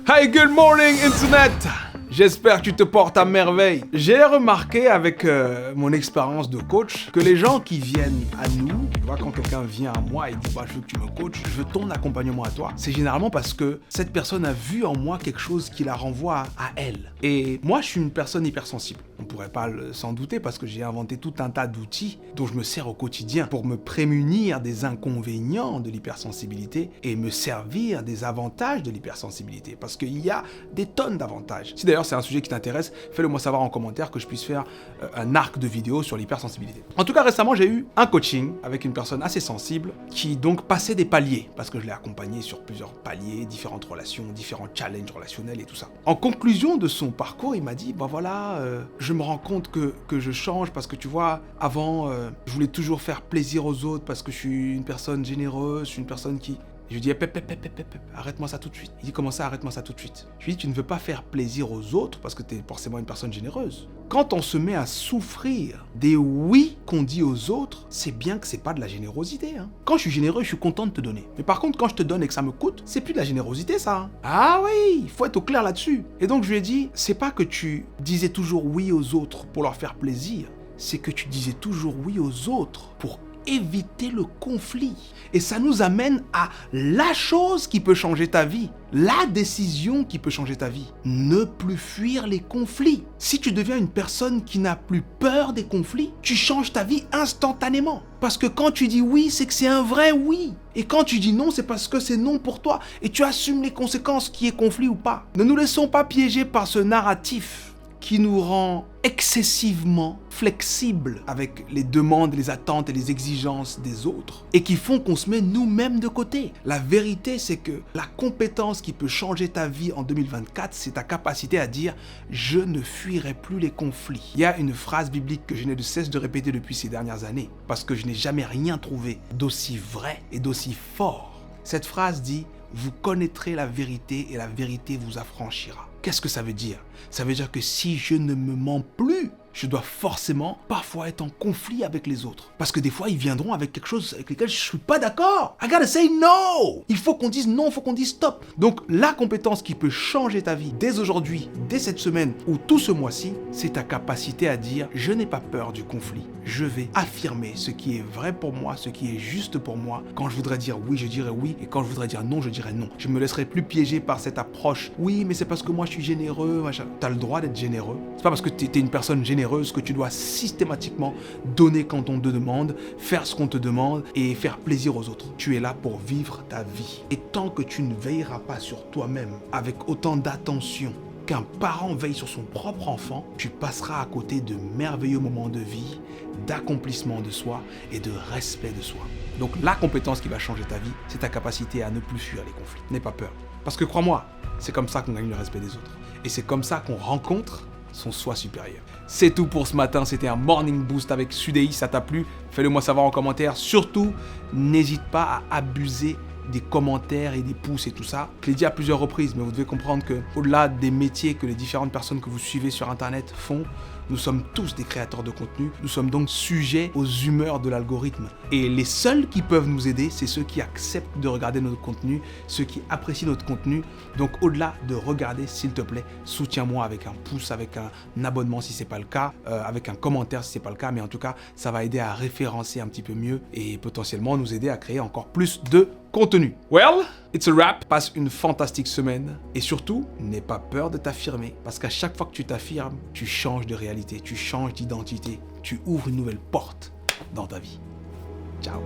Hi, good morning, Internet! J'espère que tu te portes à merveille. J'ai remarqué avec mon expérience de coach que les gens qui viennent à nous, tu vois, quand quelqu'un vient à moi et dit bah, je veux que tu me coaches, je veux ton accompagnement à toi, c'est généralement parce que cette personne a vu en moi quelque chose qui la renvoie à elle. Et moi, je suis une personne hypersensible. On pourrait pas s'en douter parce que j'ai inventé tout un tas d'outils dont je me sers au quotidien pour me prémunir des inconvénients de l'hypersensibilité et me servir des avantages de l'hypersensibilité. Parce qu'il y a des tonnes d'avantages. Si d'ailleurs c'est un sujet qui t'intéresse, fais-le moi savoir en commentaire que je puisse faire un arc de vidéos sur l'hypersensibilité. En tout cas, récemment, j'ai eu un coaching avec une personne assez sensible qui donc passait des paliers parce que je l'ai accompagné sur plusieurs paliers, différentes relations, différents challenges relationnels et tout ça. En conclusion de son parcours, il m'a dit bah voilà, je me rends compte que je change parce que tu vois, avant, je voulais toujours faire plaisir aux autres parce que je suis une personne généreuse, je suis une personne qui... Je lui dis, arrête-moi ça tout de suite. Il dit, comment ça, arrête-moi ça tout de suite? Je lui dis, tu ne veux pas faire plaisir aux autres parce que tu es forcément une personne généreuse. Quand on se met à souffrir des oui qu'on dit aux autres, c'est bien que c'est pas de la générosité. Hein. Quand je suis généreux, je suis content de te donner. Mais par contre, quand je te donne et que ça me coûte, c'est plus de la générosité, ça. Hein. Ah oui, il faut être au clair là-dessus. Et donc, je lui ai dit, c'est pas que tu disais toujours oui aux autres pour leur faire plaisir, c'est que tu disais toujours oui aux autres pour éviter le conflit. Et ça nous amène à la chose qui peut changer ta vie, la décision qui peut changer ta vie. Ne plus fuir les conflits. Si tu deviens une personne qui n'a plus peur des conflits, tu changes ta vie instantanément. Parce que quand tu dis oui, c'est que c'est un vrai oui. Et quand tu dis non, c'est parce que c'est non pour toi. Et tu assumes les conséquences, qu'il y ait conflit ou pas. Ne nous laissons pas piéger par ce narratif qui nous rend excessivement flexibles avec les demandes, les attentes et les exigences des autres et qui font qu'on se met nous-mêmes de côté. La vérité, c'est que la compétence qui peut changer ta vie en 2024, c'est ta capacité à dire « je ne fuirai plus les conflits ». Il y a une phrase biblique que je n'ai de cesse de répéter depuis ces dernières années parce que je n'ai jamais rien trouvé d'aussi vrai et d'aussi fort. Cette phrase dit « vous connaîtrez la vérité et la vérité vous affranchira ». Qu'est-ce que ça veut dire? Ça veut dire que si je ne me mens plus, je dois forcément parfois être en conflit avec les autres. Parce que des fois, ils viendront avec quelque chose avec lequel je ne suis pas d'accord. I gotta say no! Il faut qu'on dise non, il faut qu'on dise stop. Donc, la compétence qui peut changer ta vie dès aujourd'hui, dès cette semaine ou tout ce mois-ci, c'est ta capacité à dire « je n'ai pas peur du conflit ». Je vais affirmer ce qui est vrai pour moi, ce qui est juste pour moi. Quand je voudrais dire oui, je dirais oui. Et quand je voudrais dire non, je dirais non. Je ne me laisserai plus piéger par cette approche. Oui, mais c'est parce que moi, je suis généreux. Tu as le droit d'être généreux. C'est pas parce que tu es une personne généreuse que tu dois systématiquement donner quand on te demande, faire ce qu'on te demande et faire plaisir aux autres. Tu es là pour vivre ta vie. Et tant que tu ne veilleras pas sur toi-même avec autant d'attention qu'un parent veille sur son propre enfant, tu passeras à côté de merveilleux moments de vie, d'accomplissement de soi et de respect de soi. Donc la compétence qui va changer ta vie, c'est ta capacité à ne plus fuir les conflits. N'aie pas peur. Parce que crois-moi, c'est comme ça qu'on gagne le respect des autres. Et c'est comme ça qu'on rencontre son soi supérieur. C'est tout pour ce matin, c'était un Morning Boost avec Sudei, ça t'a plu? Fais-le moi savoir en commentaire. Surtout, n'hésite pas à abuser des commentaires et des pouces et tout ça. Je l'ai dit à plusieurs reprises, mais vous devez comprendre que au-delà des métiers que les différentes personnes que vous suivez sur Internet font, nous sommes tous des créateurs de contenu. Nous sommes donc sujets aux humeurs de l'algorithme. Et les seuls qui peuvent nous aider, c'est ceux qui acceptent de regarder notre contenu, ceux qui apprécient notre contenu. Donc au-delà de regarder, s'il te plaît, soutiens-moi avec un pouce, avec un abonnement si c'est pas le cas, avec un commentaire si c'est pas le cas. Mais en tout cas, ça va aider à référencer un petit peu mieux et potentiellement nous aider à créer encore plus de contenu. Well, it's a wrap. Passe une fantastique semaine et surtout, n'aie pas peur de t'affirmer parce qu'à chaque fois que tu t'affirmes, tu changes de réalité, tu changes d'identité, tu ouvres une nouvelle porte dans ta vie. Ciao.